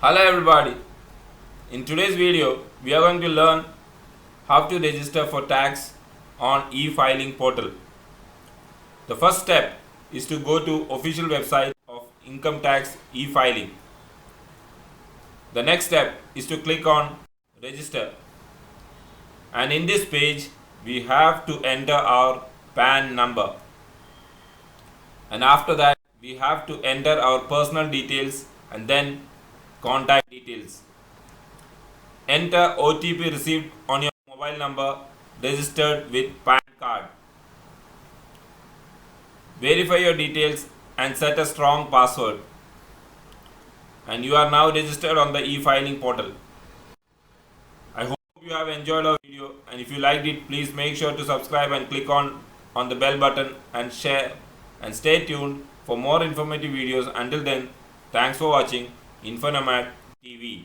Hello everybody. In today's video, we are going to learn how to register for tax on e-filing portal. The first step is to go to official website of income tax e-filing. The next step is to click on register. And in this page, we have to enter our PAN number. And after that, we have to enter our personal details and then contact details. Enter OTP received on your mobile number registered with PAN card. Verify your details and set a strong password. And you are now registered on the e-filing portal. I hope you have enjoyed our video, and if you liked it, please make sure to subscribe and click on the bell button and share, and stay tuned for more informative videos. Until then, thanks for watching InfoNomad TV.